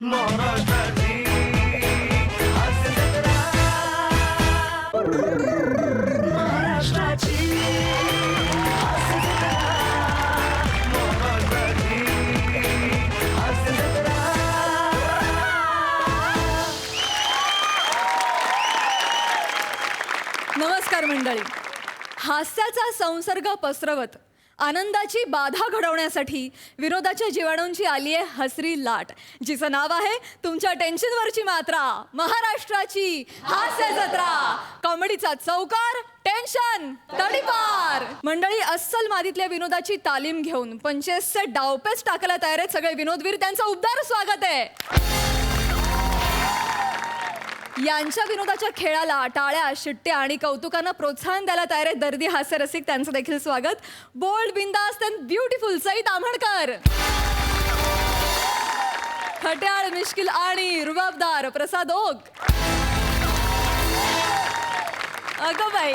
महाराष्ट्राची हास्य जत्रा, महाराष्ट्राची हास्य जत्रा, महाराष्ट्राची हास्य जत्रा. नमस्कार मंडळी. हास्याचा संसर्ग पसरवत आनंदाची बाधा घडवण्यासाठी विनोदाच्या जीवाणूंची आली आहे हसरी लाट, जिचं नाव आहे तुमच्या टेन्शनवरची मात्रा, महाराष्ट्राची हास्य जत्रा. कॉमेडीचा चौकार, टेन्शन तडीपार. मंडळी, अस्सल मादीतल्या विनोदाची तालीम घेऊन 25 डावपेच टाकायला तयार आहेत सगळे विनोदवीर. त्यांचं उबदार स्वागत आहे. यांच्या विनोदाच्या खेळाला टाळ्या, शिट्ट्या आणि कौतुकानं प्रोत्साहन द्यायला तयार आहेत दर्दी हास्यरसिक. त्यांचं देखील स्वागत. बोल्ड, बिंदास्त अँड ब्युटिफुल सई ताम्हणकर. खट्याळ, मिश्किल आणि रुबाबदार प्रसाद ओक. अगं बाई.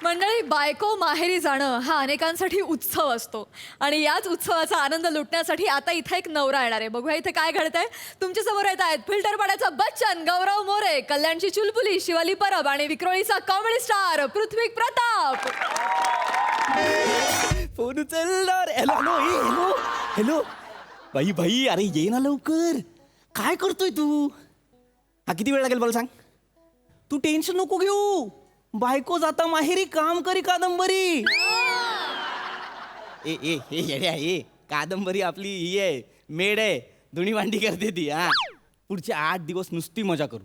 मंडळी, बायको माहेरी जाणं हा अनेकांसाठी उत्सव असतो आणि याच उत्सवाचा आनंद लुटण्यासाठी आता इथे एक नवरा येणार आहे. बघूया इथे काय घडतंय. तुमच्या समोर येत आहेत फिल्टर पाड्याचा बच्चन गौरव मोरे, कल्याणची चुलबुली शिवाली परब आणि विक्रोळीचा कॉमेडी स्टार पृथ्वी प्रताप. फोन उचलणार. Hello hello hello hello. बाई बाई, अरे ये ना लवकर. काय करतोय तू? हा किती वेळ लागेल मला सांग. तू टेन्शन नको घेऊ. बायको जाता माहेरी काम करी कादंबरी. ए ए हे येड्या, ए कादंबरी आपली ही आहे, मेड आहे, धुणी भांडी करते ती. हा, पुढचे 8 दिवस नुसती मजा करू.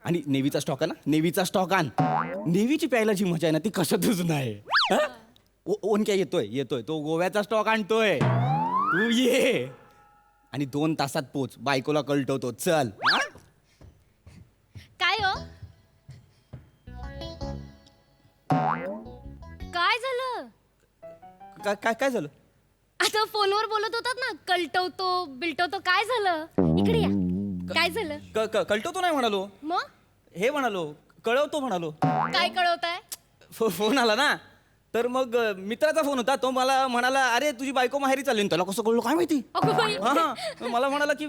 आणि नेव्हीचा स्टॉक आहे ना, नेव्हीचा स्टॉक आण. नेव्हीची प्यायला जी मजा आहे ना ती कशातच नाही. ओन काय येतोय येतोय, तो गोव्याचा स्टॉक आणतोय. तू ये आणि 2 तासात पोच. बायकोला कळटवतो. चल. काय हो? काय झालं? काय काय काय झालं? आता फोनवर बोलत होतात ना, कळटवतो बिलटवतो. काय झालं? इकडे या. काय झालं? कळटवतो नाही म्हणालो, मग हे म्हणालो, कळवतो म्हणालो. काय कळवताय? फोन आला ना, तर मग मित्राचा फोन होता. तो मला म्हणाला, अरे तुझी बायको माहेरी चालली. त्याला कसं कळलं काय माहिती. अगो बाई. हा, मला म्हणाला की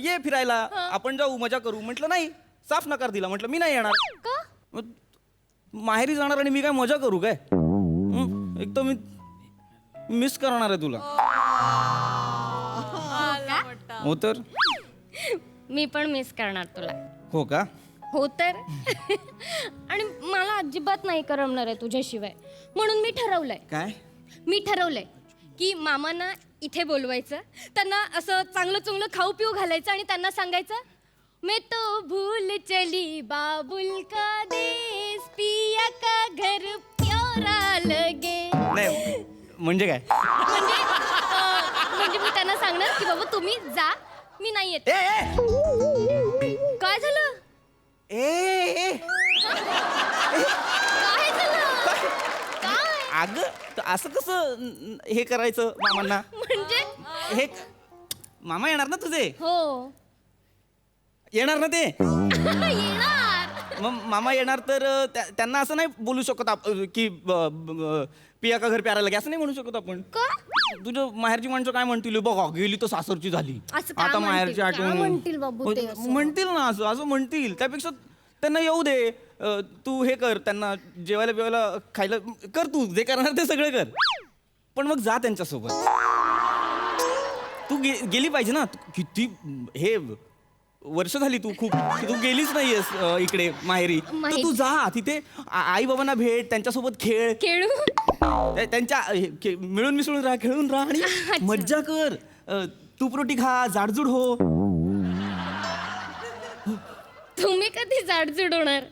ये फिरायला, आपण जाऊ, मजा करू. म्हटलं नाही, साफ नकार दिला. म्हटलं मी नाही येणार. का? मग माहेरी जाणार आणि मी काय मजा करू काय? एक तर मी मिस करणार आहे तुला. हो तर. मी पण मिस करणार तुला. हो का? हो तर. आणि मला अजिबात नाही करमणार आहे तुझ्याशिवाय. म्हणून मी ठरवलंय. काय? मी ठरवलंय की मामांना इथे बोलवायचं, त्यांना असं चांगलं चुंगलं खाऊ पिऊ घालायचं आणि त्यांना सांगायचं, मैं तो भूल चली बाबुल का देश, पिया का घर प्यारा लगे. नाही म्हणजे काय? म्हणजे मी त्यांना सांगणार की बाबा तुम्ही जा, मी नाही येत. काय झालं? काय झालं? काय? अगं असं कसं हे करायचं मामांना? म्हणजे हे मामा येणार ना तुझे? हो. येणार ना ते? येणार. मग मामा येणार तर त्यांना असं नाही बोलू शकत की पिया का घर प्यारा लगे, असं नाही म्हणू शकत आपण. का? तुझ्या माहेरची माणसं काय म्हणतील, बघा गेली तर सासरची झाली, असं का आता माहेरची म्हणतील? आठवण. का म्हणतील बाबू ते असं? म्हणतील ना, असं असं म्हणतील. त्यापेक्षा त्यांना येऊ दे. तू हे कर, त्यांना जेवायला बिवायला खायला कर, तू जे करणार ते सगळं कर. पण मग जा त्यांच्यासोबत. तू गेली पाहिजे ना. किती हे वर्ष झाली तू खूप तू गेलीच नाहीयेस इकडे माहेरी. तर तू जा तिथे, आई बाबांना भेट, त्यांच्यासोबत खेळ, खेळू. त्यांच्या मिळून मिसळून राहा, खेळून राहा आणि मज्जा कर. तूप रोटी खा, जाडजूड हो. तुम्ही कधी जाडजूड होणार?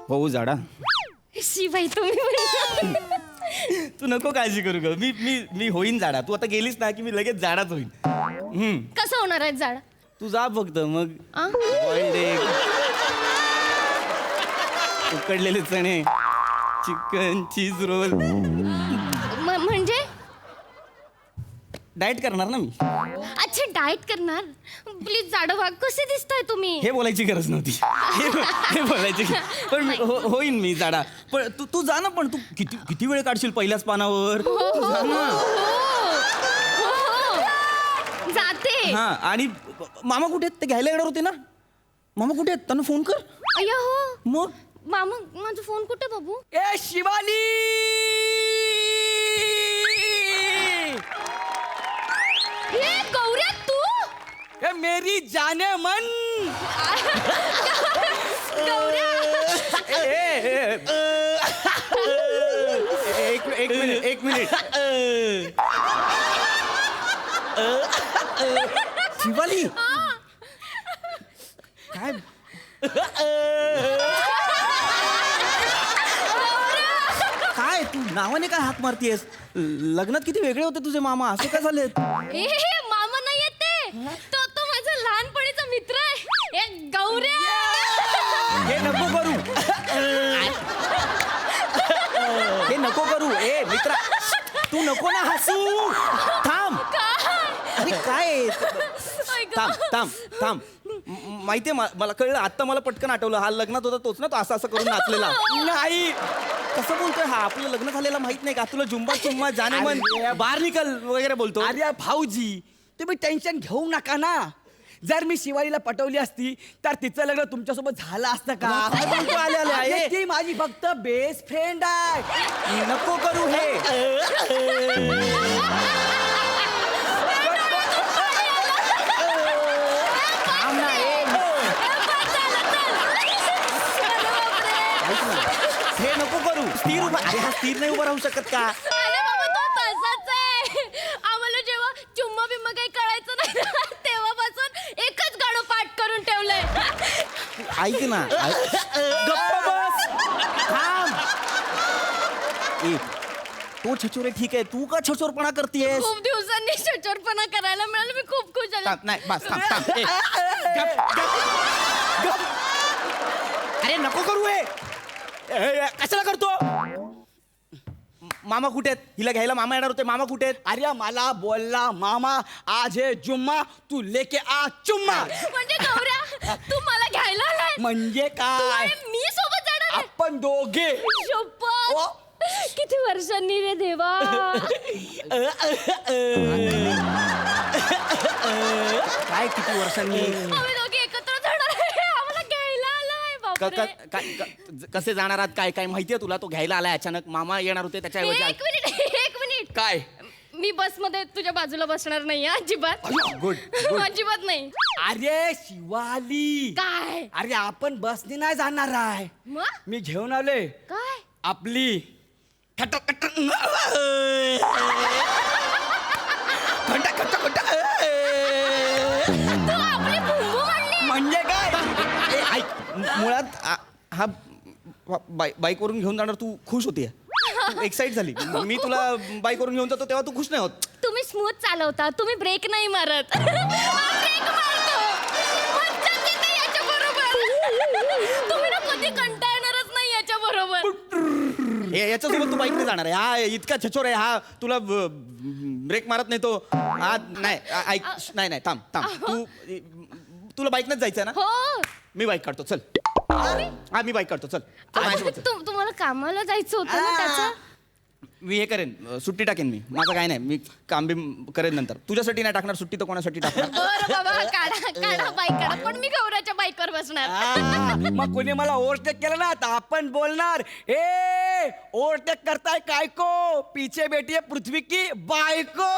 हो जाडा. शिवाय तुम्ही तू नको काळजी करू ग. मी मी मी होईन जाडा. तू आता गेलीस ना की मी लगेच जाडाच होईन. कसं होणार आहे जाड? तू जा फक्त. मग आ? बॉइल्ड एग, उकडलेले चणे, चिकन, चीज रोल. म्हणजे डाएट करणार ना मी. अच्छा, डाएट करणार. प्लीज जाड व्हा. कसे दिसताय तुम्ही? हे बोलायची गरज नव्हती. हे बोलायची पण होईन मी जाडा. पण तू जा ना. पण तू किती वेळ काढशील पहिल्याच पानावर? तू जा ना. हा आणि मामा कुठे आहेत? ते घ्यायला येणार होते ना. मामा कुठे आहेत? त्यांना फोन कर. अय्या हो मग मामा माझा फोन कुठे बाबू? ए शिवाली हे गौऱ्या तू ए मेरी जाने मन गौऱ्या एक मिनिट शिवाली काय काय तू नावाने काय हाक मारतीयस? लग्नात किती वेगळे होते तुझे मामा, असे काय झालेत? हे मामा नाही येत ते तो माझा लहानपणीचा मित्र आहे ए गौऱ्या हे नको करू. हे नको करू. ए मित्रा तू नको ना हसू. थांब. अरे काय आहे? थांब थांब थांब. माहितीये मला कळलं आता. मला पटकन आठवलं. हा लग्नात होता तोच ना, तो असं असं करून नाचलेला. नाही कसं बोलतोय हा? आपलं लग्न झालेलं माहित नाही का तुला? जुंबा चुम्मा जाने मन बाहेर निकल वगैरे बोलतो. अरे भाऊजी तुम्ही टेन्शन घेऊ नका ना. जर मी शिवालीला पटवली असती तर तिचं लग्न तुमच्यासोबत झालं असतं का? काय बोलतो? आले आले अरे, आहे. ती माझी फक्त बेस्ट फ्रेंड आहे. नको करू हे. थांब ना, ए. ऐक ना. हे नको करू. स्थिर उभा. अरे हा स्थिर नाही उभा राहू शकत का? अरे बाबा तो तसाच आहे आम्हाला जेव्हा चुम्मा बिम्मा काही कळायचं नाही ना, तेव्हापासून एकच गाणं पाठ करून ठेवलंय ऐक ना. गप्प बस. थांब. ए तो छचोरे ठीक आहे. तू का छचोरपणा करतेयस? खूप दिवसांनी शचोरपणा करायला मिळालं मी खूप खुश झाले थांब. नाही बस थांब थांब. ए, गप, गप, गप. अरे नको करू हे. कशाला करतो? मामा कुठे आहेत? हिला घ्यायला मामा येणार होते. मामा कुठे आहेत? अरे मला बोलला मामा आज है जुम्मा तू लेके आ चुम्मा. म्हणजे गौऱ्या तू मला घ्यायला आलाय म्हणजे तू काय? आणि मी सोबत जाणार आहे? आपण दोघे शपथ किती वर्षांनी रे देवा काय किती वर्षांनी? आम्ही दोघे एकत्र जाणार आहे आम्हाला घ्यायला आलाय बापरे कसे जाणार आहात? काय काय माहितीये तुला? तो घ्यायला आलाय अचानक. मामा येणार होते त्याच्याऐवजी एक मिनिट काय? मी बसमध्ये तुझ्या बाजूला बसणार नाही अजिबात गुड अजिबात नाही अरे शिवाली काय अरे आपण बसने नाही जाणार आहे. मग मी घेऊन आले काय आपली तू आपली भुंगू म्हणली म्हणजे काय? ए, ऐक मुळात हा बाईकवरून घेऊन जाणार. तू खुश होती? एक्साइट झाली. मी तुला बाईकवरून घेऊन जातो तेव्हा तू खुश नाही होत. तुम्ही स्मूथ चालवता तुम्ही ब्रेक नाही मारत ब्रेक मारतो मज्जाच येते याच्याबरोबर. तुम्ही ना कधी कंटाळणारच नाही याच्या बरोबर याच्यासोबत तू बाईकने जाणार आहे? हा इतका छचोर आहे हा. तुला ब्रेक मारत नाही तो. हा नाही ऐक. नाही नाही थांब थांब. तुला बाईकनेच जायचं आहे ना? हो मी बाईक काढतो चल. हा मी बाईक काढतो चल. चल माझ्यासोबत चल. तुम्हाला कामाला जायचं होतं ना त्याचं मी हे करेन. सुट्टी टाकेन मी. माझं काय नाही. मी काम बी करेन नंतर. तुझ्यासाठी नाही टाकणार सुट्टी तर कोणासाठी टाकणार? बरं बाबा काढा बाईक काढा पण मी गौऱ्याच्या बाईकवर बसणार मग कोणी मला ओव्हरटेक केलं ना तर आपण बोलणार ए ओव्हरटेक करताय काय को पीछे बेटी है पृथ्वी की बायको.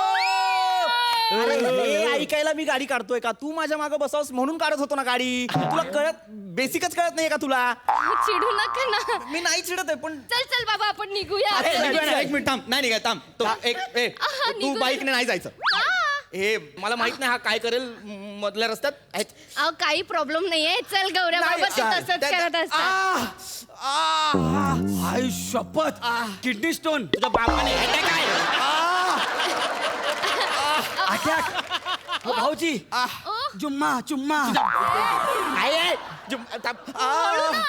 अरे हे ऐकायला मी गाडी काढतोय का? तू माझ्या मागे बसावस म्हणून काढत होतो ना गाडी. तुला कळत बेसिकच कळत नाहीये का तुला? चिडू नका ना मी नाही चिडत आहे पण चल चल बाबा आपण निघूया एक मिनिट थांब. नाही काय थांब. तो तू निघूया. बाईकने नाही जायचं. हे मला माहित नाही हा काय करेल मधल्या रस्त्यात. अहो काही प्रॉब्लेम नाहीये चल गौऱ्या नाही, बाबा ते चाल. तसंच करत असतात हाय शपथ किडनी स्टोन तुझ्या बापाने attack आहे. भाऊजी जुम्मा चुम्मा आहे. हळू ना.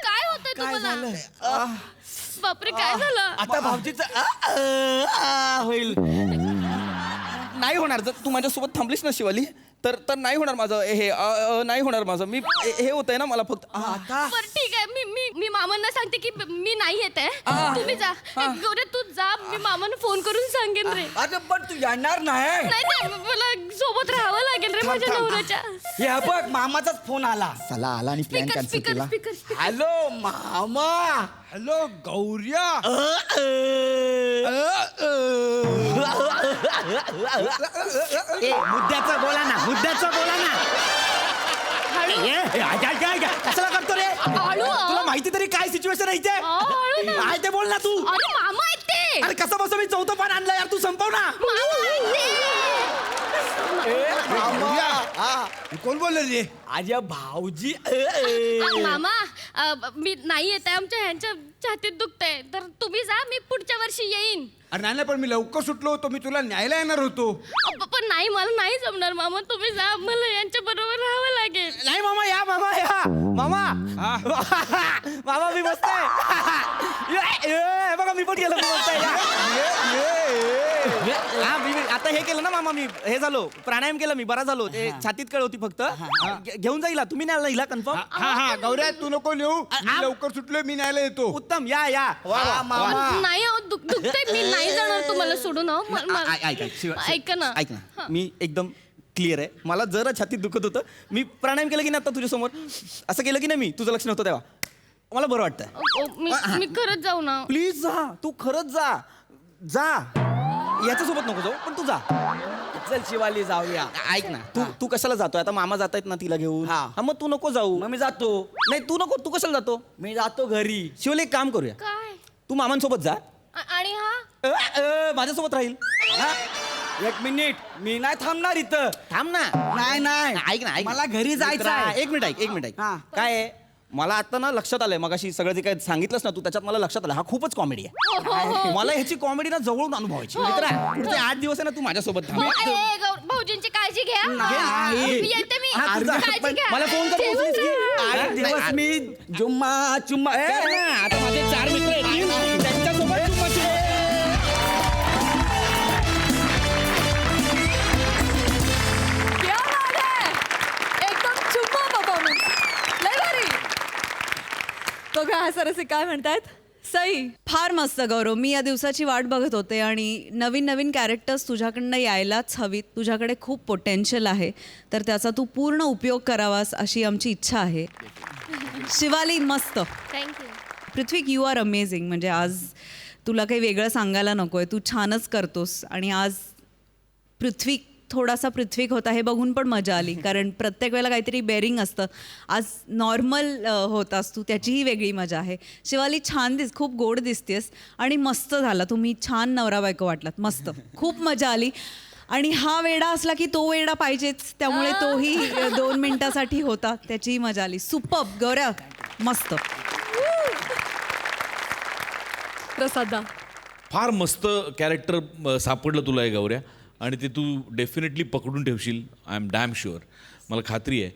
काय होतंय तुम्हाला बापरे काय झालं आता भाऊजीच होईल. नाही होणार. जर तू माझ्यासोबत थांबलीस ना शिवाली तर नाही होणार माझं हे नाही होणार माझं. मी हे होतंय ना मला फक्त. आता बरं ठीक आहे मी मामांना सांगते की मी नाही येत आहे तुम्ही जा गौऱ्या तू जा मी मामांना फोन करून सांगेन रे अरे पण तू येणार नाही. नाही मला सोबत राहावं लागेल रे माझ्या थांब. नवऱ्याच्या हे हा बघ मामाचाच फोन आला. चला आला आणि प्लॅन स्पीकर कॅन्सल स्पीकर केला. स्पीकर हॅलो मामा. हॅलो गौऱ्या ए मुद्द्याचं बोला ना मुद्द्याचं बोला ना. कशाला करतो रे हळू, तुला माहिती तरी काय सिच्युएशन आहे इथे हळू ना. काय ते बोल ना तू. अरे मामा आहेत ते अरे कसं बसं मी चौथं पान आणलं यार तू संपव ना. मामा आहेत ही कोण बोलले रे अरे भाऊजी. ते मामा मी नाही येत आहे आमच्या ह्यांच्या छातीत दुखतंय तर तुम्ही जा मी पुढच्या वर्षी येईन. अरे नाही पण मी लवकर सुटलो होतो मी तुला न्यायला येणार होतो. पण नाही मला नाही जमणार मामा तुम्ही जा मला यांच्या बरोबर राहावं लागेल. नाही मामा या मामा या मामा मामा मी मस्त आहे बघा मी पण गेलो मी मस्त हा मी आता हे केलं ना मामा मी हे झालो प्राणायाम केला मी बरा झालो ते छातीत कळ होती फक्त घेऊन जाईल तुम्ही न्यायला हिला कन्फर्म. हा गौऱ्या तू नको नेऊ मी लवकर सुटलोय मी न्यायला येतो. उत्तम या या वा, वा, वा. नाही अहो, दुखतंय मी नाही जाणार तुम्हाला सोडून अहो. ऐका ना ऐक ना मी एकदम क्लिअर आहे मला जरा छातीत दुखत होतं मी प्राणायाम केलं की नाही आता तुझ्यासमोर असं केलं की नाही मी तुझं लक्ष नव्हतं तेव्हा मला बरं वाटतं. मी खरंच जाऊ ना. प्लीज जा तू खरंच जा जा याच्यासोबत नको जाऊ पण तू जा. चल शिवाली जाऊया. ऐक ना तू कशाला जातोय आता मामा जातायत ना तिला घेऊन हा. हा मग तू नको जाऊ. मग मी जातो. नाही तू नको तू कशाला जातो. मी जातो घरी. शिवले एक काम करूया काय तू मामांसोबत जा आणि हा माझ्यासोबत राहील. हा? एक मिनिट मी नाही थांबणार इथं. थांब ना नाही नाही ऐक ना ऐक ना. मला घरी जायचं मित्रा, आहे. एक मिनिट ऐक हा. काय आहे मला आता ना लक्षात आलंय मगाशी सगळं जे काय सांगितलंस ना तू त्याच्यात मला लक्षात आलं हा खूपच कॉमेडी आहे. मला ह्याची कॉमेडी ना जवळून अनुभवायची. मित्रा पुढचे 8 दिवस आहे ना तू माझ्यासोबत थांब. भाऊजींची काळजी घ्या. नाही. येते मी. हा, तुझा- काळजी घ्या. मला फोन कर ठेवून पोहोचलीस की? जा. 8 दिवस मी जुम्मा चुम्मा कर ना, आता माझे 4 मित्र येतील त्यांच्यासोबत तू मस्त ये. क्या बात है! एकदम चुम्मा परफॉर्मन्स लय भारी. बघा हा सरसे काय म्हणतायत. सई फार मस्त गौरव. मी या दिवसाची वाट बघत होते आणि नवीन नवीन कॅरेक्टर्स तुझ्याकडनं यायलाच हवीत. तुझ्याकडे खूप पोटेन्शियल आहे तर त्याचा तू पूर्ण उपयोग करावास अशी आमची इच्छा आहे. शिवाली मस्त. थँक्यू. पृथ्वीक यू आर अमेझिंग. म्हणजे आज तुला काही वेगळं सांगायला नको आहे तू छानच करतोस आणि आज पृथ्वी थोडासा पृथ्वीक होता हे बघून पण मजा आली कारण प्रत्येक वेळेला काहीतरी बेरिंग असतं. आज नॉर्मल होतास तू त्याचीही वेगळी मजा आहे. शिवाली छान खूप गोड दिसतेस आणि मस्त झाला. तुम्ही छान नवरा बायको वाटलात. मस्त खूप मजा आली आणि हा वेडा असला की तो वेडा पाहिजेच त्यामुळे तोही 2 मिनिटासाठी होता त्याचीही मजा आली. सुपर्ब गौऱ्या मस्त. प्रसादा फार मस्त कॅरेक्टर सापडलं तुला हे गौऱ्या आणि ते तू डेफिनेटली पकडून ठेवशील. I am damn sure. मला खात्री आहे.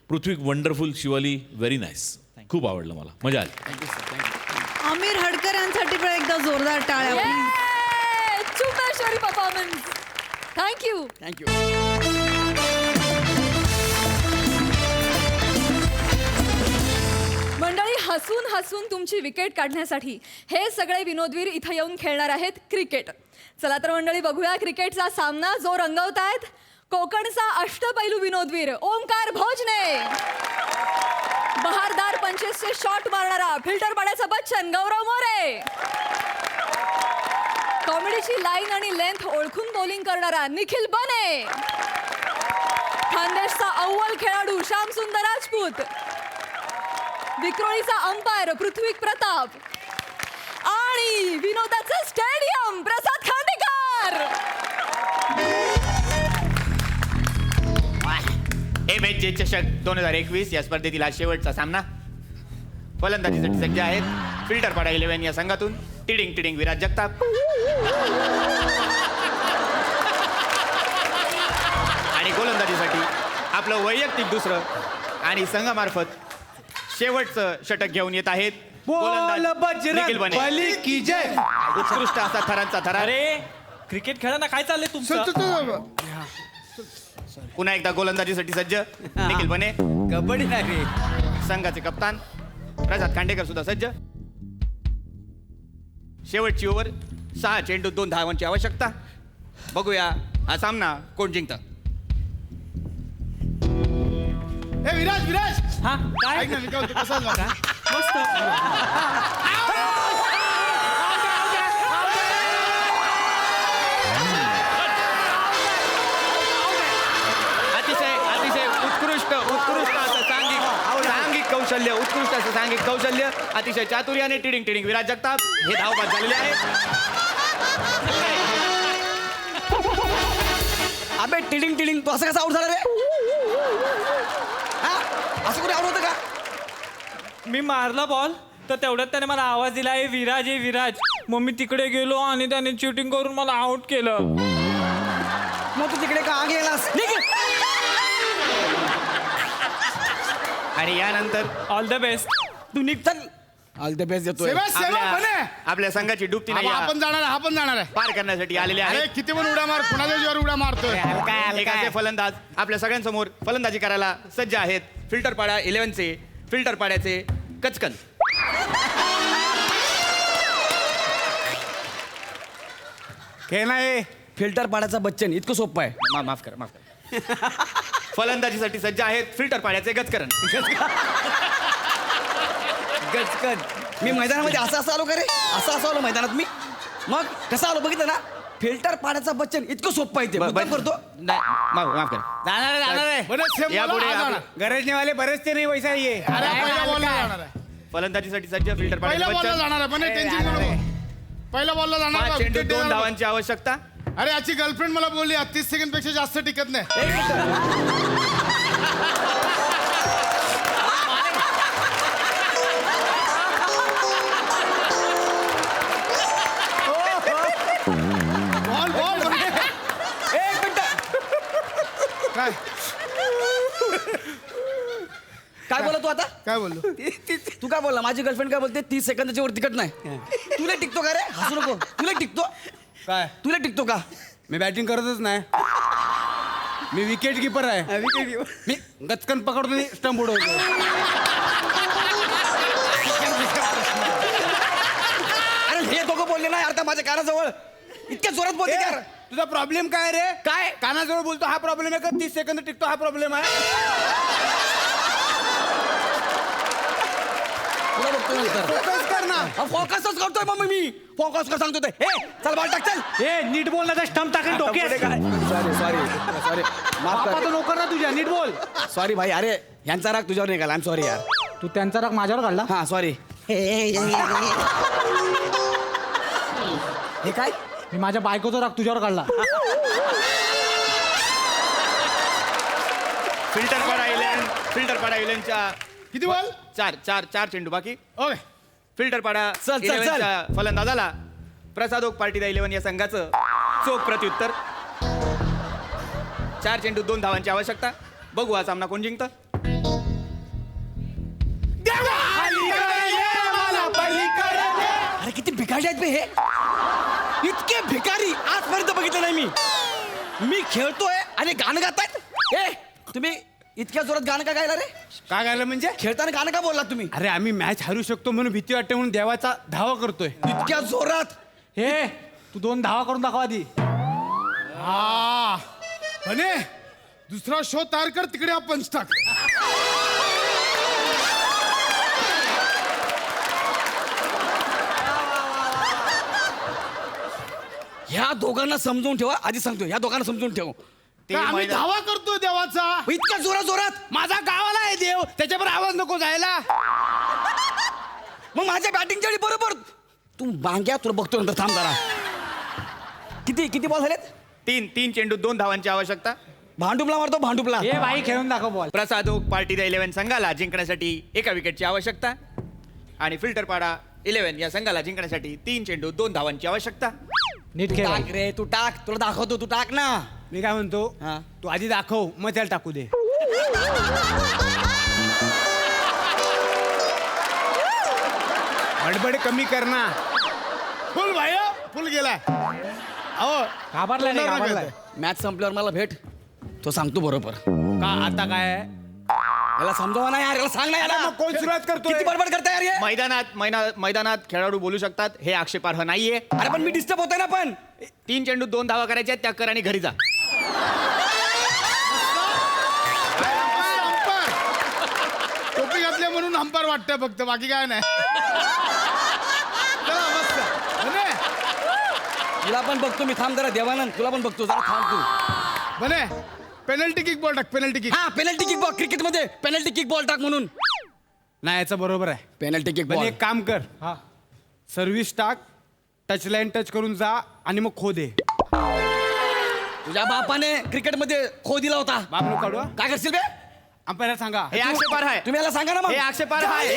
पृथ्वी वंडरफुल. Shivali very nice. खूप आवडलं मला. मजा आली. आमिर हडकर यांसाठी पण एकदा जोरदार टाळ्या please. चुम्मेश्वरी परफॉर्मन्स. थँक्यू. थँक्यू. मंडळी हसून हसून तुमची विकेट काढण्यासाठी हे सगळे विनोदवीर इथं येऊन खेळणार आहेत क्रिकेट. चला तर मंडळी बघूया क्रिकेटचा सामना जो रंगवतायत कोकणचा अष्टपैलू विनोदवीर ओंकार भोजने, बहारदार पंचेसचे शॉट मारणारा फिल्टर पाड्याचा बच्चन गौरव मोरे, कॉमेडीची लाईन आणि लेंथ ओळखून बॉलिंग करणारा निखिल बने, खानदेशचा अव्वल खेळाडू श्याम सुंदर राजपूत, विक्रोळीचा अंपायर पृथ्वी प्रताप आणि विनोदाचं स्टेडियम प्रसाद खांडेकर. MHJ चषक 2021 या स्पर्धेतील हा शेवटचा सामना. फलंदाजीसाठी सज्ज आहेत फिल्टरपाडा 11 या संघातून टिडिंग टिडिंग विराज जगताप आणि गोलंदाजीसाठी आपलं वैयक्तिक दुसरं आणि संघामार्फत शेवटचं षटक घेऊन येत आहेत गोलंदाज निखिल बने. की जय. उत्कृष्ट असा थरांचा थरा. अरे क्रिकेट खेळायला काय चाललंय तुमचं. पुन्हा एकदा गोलंदाजीसाठी सज्ज निखिल बने. कबड्डी नाही रे. संघाचे कप्तान प्रसाद खांडेकर सुद्धा सज्ज. शेवटची ओव्हर 6 चेंडू 2 धावांची आवश्यकता. बघूया हा सामना कोण जिंकतं. हे विराज विराज हा काय ऐक ना मी काय बोलतो, कसा आहेस बाबा? मस्त अतिशय अतिशय उत्कृष्ट असं सांघिक कौशल्य उत्कृष्ट असं सांघिक कौशल्य अतिशय चातुर्याने टिडिंग टिडिंग विराज जगताप हे धावबाद झालेले आहेत. अबे टिडिंग टिडिंग तू असं कसं आउट झाला रे हा असं कुठे आउट होतं का मी मारला बॉल तर तेवढ्यात त्याने मला आवाज दिला ए विराज मग मी तिकडे गेलो आणि त्याने चिटिंग करून मला आउट केलं. मग तू तिकडे का गेलास निघ. आणि यानंतर ऑल द बेस्ट. तू निघ चल ऑल द बेस्ट देतोय सेवा सेवा बने आपल्या संघाची डुबती नाही आपण जाणार आहे, हा पण जाणार आहे. पार करण्यासाठी आलेले अरे आहेत. किती पण उड्या मार कुणाच्या जीवावर उड्या मारतोय. एक असे फलंदाज आपल्या सगळ्यांसमोर फलंदाजी करायला सज्ज आहेत. फिल्टर पाडा 11चे फिल्टर पाड्याचे कचकन. खेळ नाही फिल्टर पाड्याचा बच्चन इतकं सोपं आहे. माफ करा फलंदाजीसाठी सज्ज आहेत फिल्टर पाड्याचे गचकरण. गचकन मी मैदानामध्ये असं आलो का रे असं आलो मैदानात मी मग कसं आलो बघितलं ना फिल्टर पाड्याचा बच्चन इतकं सोपं आहे ते मुद्दाम करतो. नाही, माफ करा. जाणार आहे बरेच सेम यापुढे मला, हा आपण- जाणार. गरजने वाले बरेच ते नाही वैसा ये. अरे पहिल्या बॉलला जाणार आहे. फलंदाजीसाठी सज्ज फिल्टर पहिल्या बॉलला पाड्याचे जाणार आहे पण टेन्शन घेऊ नको. पहिल्या बॉलला जाणार पाच आहे, चेंडू wicket 2 देणार. धावांची आवश्यकता. अरे याची गर्लफ्रेंड मला बोलली 30 सेकंड पेक्षा जास्त टिकत नाही. बॉल बॉल एक मिनिट काय काय बोला तू आता काय बोललो तू काय बोलला माझी गर्लफ्रेंड काय बोलते 30 सेकंदाच्या वर तिकट नाही तुला टिकतो का रे हसू नको तुला टिकतो काय तुला टिकतो का मी बॅटिंग करतच नाही मी विकेट किपर आहे. मी गचकन पकडतो आणि स्टंप उडवतो. अरे हे दोघं बोलले ना आता माझ्या कानाजवळ इतक्या जोरात बोलते यार. तुझा प्रॉब्लेम काय रे काय कानाजवळ बोलतो हा प्रॉब्लेम आहे का 30 सेकंद टिकतो हा प्रॉब्लेम आहे. तुला बघतो नंतर फोकस कर ना. फोकसच करतोय मग मी फोकस कर सांगतो ते हे चल बॉल टाक चल ए नीट बोल ना स्टंप टाकेल डोक्यात. सॉरी सॉरी सॉरी माफ बापा तो नोकर ना तुझ्या नीट बोल. कर सॉरी भाई अरे यांचा राग तुझ्यावर निघाला आय एम सॉरी यार. तू त्यांचा राग माझ्यावर काढला. हा सॉरी हे काय मी माझ्या बायकोचा राग तुझ्यावर काढला. फिल्टर पाडा 11च्या किती बॉल चार चेंडू बाकी. ओके फिल्टर पाडा चल, चल, चल. 11च्या फलंदाजाला प्रसाद ओक पार्टी 11 या संघाचं चोख प्रत्युत्तर. 4 चेंडू 2 धावांची आवश्यकता. बघू हा सामना कोण जिंकतं. अरे किती भिकारी आहेत बे हे इतके भिकारी आजपर्यंत बघितलं नाही मी खेळतोय आणि गाणं गातायत ए तुम्ही इतक्या जोरात गाणं का गायला रे काय गायला म्हणजे खेळताना गाणं का बोलला तुम्ही अरे आम्ही मॅच हरू शकतो म्हणून भीती वाटते म्हणून देवाचा धावा करतोय. इतक्या जोरात हे तू 2 धावा करून दाखवा आधी. हा म्हणे दुसरा शो तयार कर तिकडे आपण टाक. ह्या दोघांना समजून ठेवा आधी सांगतो ह्या दोघांना समजून ठेव ते का आम्ही मैदान- धावा करतोय देवाचा. इतक्या जोरात माझा गावाला आहे देव त्याच्यावर आवाज नको जायला. मग माझ्या बॅटिंगच्या वेळी बरोबर तू मांग्या तुला बघतो नंतर थांब जरा किती बॉल झालेत 3 चेंडू 2 धावांची आवश्यकता. भांडुपला मारतो भांडुपला ए बाई खेळून दाखव बॉल. प्रसाद ओक पार्टी 11 संघाला जिंकण्यासाठी 1 विकेटची आवश्यकता. आणि फिल्टर पाडा 11 या संघाला जिंकण्यासाठी 3 चेंडू 2 धावांची आवश्यकता. नीट तू खेळ. टाक रे तू टाक तुला दाखवतो तू टाक ना मी काय म्हणतो हा. तू आधी दाखव मग त्याला टाकू दे. हडबड कमी कर ना. फुल भाई फुल गेलाय. अहो घाबरलाय नाही, तोंडावर घाबरलाय. नका मॅच संपल्यावर मला भेट तो सांगतो बरोबर का आता काय आहे? याला समजावा ना यार याला सांग ना आता याला मग कोण सुरुवात करतोय? किती बडबड करता यार हे? मैदानात खेळाडू बोलू शकतात हे आक्षेपार्ह नाहीये. अरे पण मी डिस्टर्ब होतोय ना पण 3 चेंडू 2 धावा करायच्या त्या कर आणि घरी जा. अंपायर वाटतं फक्त बाकी काय नाही चला, मस्त. बने तुला पण बघतो मी, थांब जरा देवानंद, तुला पण बघतो जरा, थांब तू. बने पेनल्टी किक बॉल टाक पेनल्टी किक हा पेनल्टी किक बॉल, क्रिकेटमध्ये पेनल्टी किक बॉल टाक म्हणून. नाही याचं बरोबर आहे पेनल्टी किक पण बॉल. एक काम कर सर्व्हिस टाक टच लाईन टच करून जा आणि मग खो दे. तुझ्या बापाने क्रिकेटमध्ये खो दिला होता. बाप नको काढू हा. काय करशील बे? अंपायरला सांगा हे आक्षेपार्ह आहे. तुम्ही याला सांगा ना मग. हे आक्षेपार्ह आहे.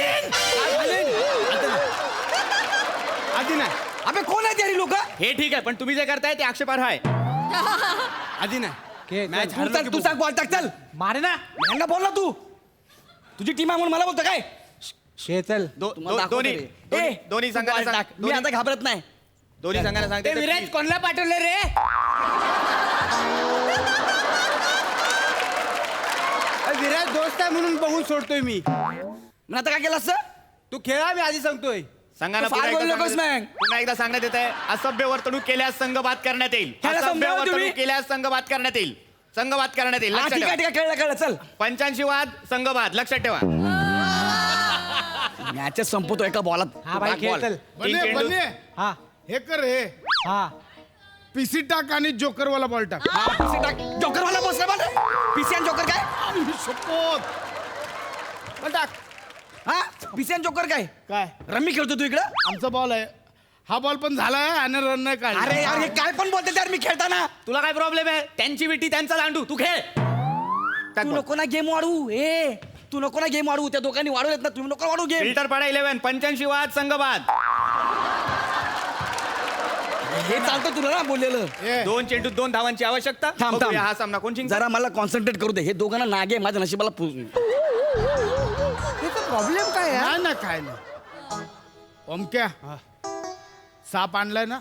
आधी नाही अबे कोण आहे तरी लोक? हे ठीक आहे पण तुम्ही जे करताय ते आक्षेपार्ह आहे. आधी नाही मॅच तू सांग बॉल टाक, चल मारे ना यांना बोल ना तू. तुझी टीम आहे म्हणून मला बोलतो काय? शेतल तुम्हाला दाखवतो दोन्ही रे. दोन्ही- ए, दोन्ही तू संघाला ball सांग. टाक. मी आता घाबरत नाही. दोन्ही संघाला सांगते तर please. कोणला पाठवलं रे विराट दोस्त आहे म्हणून बघून सोडतोय मी. मग आता काय केलं असं? तू खेळा मी आधी सांगतोय. संघाला तू फार पुन्हा एकदा बोलू नकोस सांगण्यात- मॅन. पुन्हा एकदा सांगण्यात येत आहे असभ्य वर्तणूक केल्यास संघ बाद करण्यात येईल. ह्याला असभ्य समजावं तुम्ही. वर्तणूक केल्यास संघ बाद करण्यात येईल. संघ बाद करण्यात येईल. हा लक्षात ठीक आहे ठेवा. ठीक आहे, कळलं चल. 85 वाद संघ बाद लक्षात ठेवा. मॅचच संपवतो एका बॉलात. तीन चेंडू. हा हे कर हे हा पीसी टाक आणि जोकरवाला बॉल टाक. जोकर वाला बसला बॉल. पीसीएन जोकर काय? शपथ बॉल टाक. हा पीसीएन जोकर काय? काय रम्मी खेळतो तू इकडं? आमचा बॉल आहे हा बॉल पण झालाय आणि रन नाही काढला. अरे यार हे काय पण बोलते यार मी खेळताना. तुला काय प्रॉब्लेम आहे त्यांची विटी त्यांचा दांडू तू खेळ. टाक तू ball. नको ना गेम वाढवू. ए तू नको ना गेम वाढवू. त्या दोघांनी वाढवलेत ना, तुम्ही नको वाढवू गेम. फिल्टर पाडा 11 85 वाद संघ बाद. हे चालतं तुला ना बोललेलं. ए, 2 चेंडू 2 धावांची आवश्यकता. थांब, बघूया थांब. हा सामना कोण जिंकणार? जरा मला कॉन्सन्ट्रेट करू दे. हे दोघांना नागे माझ्या नशिबाला प्रॉब्लेम काय नाही ना काय नाही. ओमक्या साप आणलाय ना.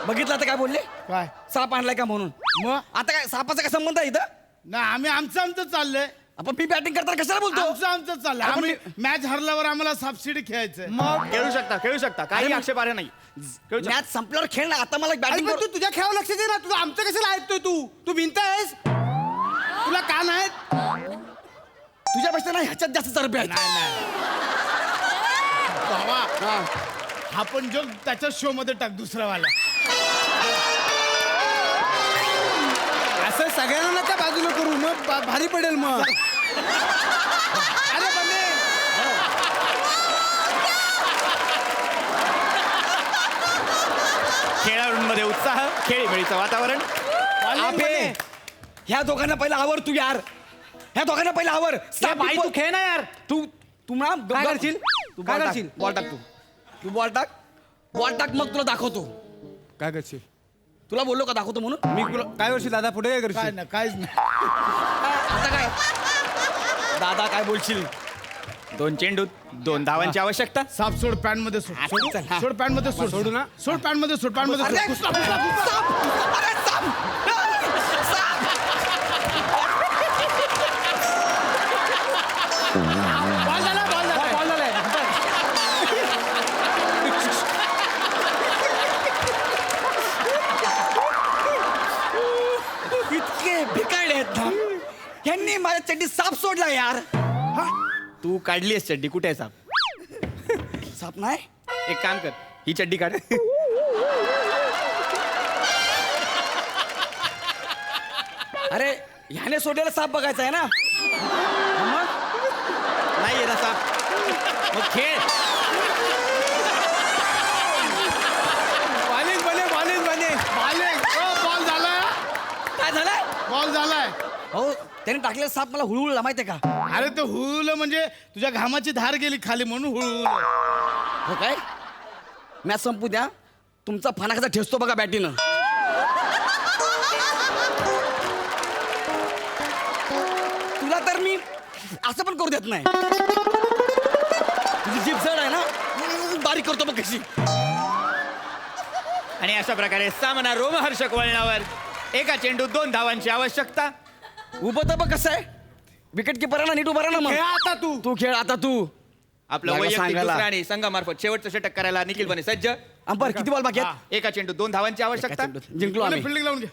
बघितलं आता काय बोलले? काय साप आणलाय का म्हणून. मग आता काय सापाचा काय संबंध आहे इथं? ना आम्ही आमचं चाललंय. आपण मी बॅटिंग करताना कशाला बोलतो? आमचं चाललंय. आम्ही मॅच हरल्यावर आम्हाला सापशिडी खेळायचंय. मग खेळू शकता काही आक्षेपार्ह नाही. खेळू शकता. मॅच संपल्यावर खेळ ना. आता मला बॅटिंग तू तुझ्या खेळावर लक्ष दे ना. तुझं आमचं कशाला ऐकतोय तू भिंत आहेस. तुला कान आहेत. तुझ्यापेक्षा ना ह्याच्यात जास्त चरबी आहे. बाबा हा पण जो त्याच्या शो मध्ये टाक दुसरा वाला. असं सगळ्यांना त्या बाजूला करू मग भारी पडेल मग. अरे बने खेळाडूंमध्ये उत्साह खेळीमेळीचं वातावरण. आपे, ह्या दोघांना पहिला आवर तू यार. ह्या दोघांना पहिला आवर. बाई तू खेळ ना यार. तू ना काय करशील? तू काय बॉल करशील? टाक. बॉल टाक तू बॉल टाक. बॉल टाक मग तुला दाखवतो. काय करशील? तुला बोललो का दाखवतो म्हणून. मी तुला काय करशील दादा पुढे काय करशील? काय नाही काहीच नाही. आता काय दादा काय बोलशील? 2 चेंडू 2 धावांची आवश्यकता. साप सोड पॅन मध्ये सोड. सोड पॅन मध्ये सोड. सोडू ना. सोड पॅन मध्ये सोड. पॅन मध्ये अरे, सोड. साप! अरे, साप! साप! बॉल झाला बॉल झाला बॉल झालाय. इतके भिकारडे आहेत ना. ह्यांनी माझ्या चड्डीत साप सोडला यार. तू काढलीस चड्डी कुठे आहे साप? साप नाही. एक काम कर ही चड्डी काढ. अरे ह्याने सोडलेला साप बघायचा आहे ना. नाही आहे ना साप. मग खेळ. बॉल झालाय. काय झालंय? बॉल झालाय. हो त्याने टाकलेला साप मला हुळहुळला माहितीये का? अरे ते हुळलं म्हणजे तुझ्या घामाची धार गेली खाली म्हणून हुळहुळ. हो काय? मॅच संपू द्या. तुमचा फणा कसा ठेचतो बघा बॅटीनं. तुला तर मी असं पण करू देत नाही. तुझी जीभ जड आहे ना, बारीक करतो बघ कशी. आणि अशा प्रकारे सामना रोमहर्षक वळणावर. एका चेंडू 2 धावांची आवश्यकता. उभं तर बघ कसं आहे. विकेट किपर ना, नीट उभा राहा ना खेळ मग. आता तू. तू खेळ आता तू. आपलं लागलं वैयक्तिक सांगायला. दुसरं आणि संघामार्फत शेवटचं षटक करायला निखिल बने सज्ज. अंपर किती बॉल बाकी आहेत? एका चेंडू 2 धावांची आवश्यकता. जिंकलो आम्ही. फिल्डिंग लावून घे.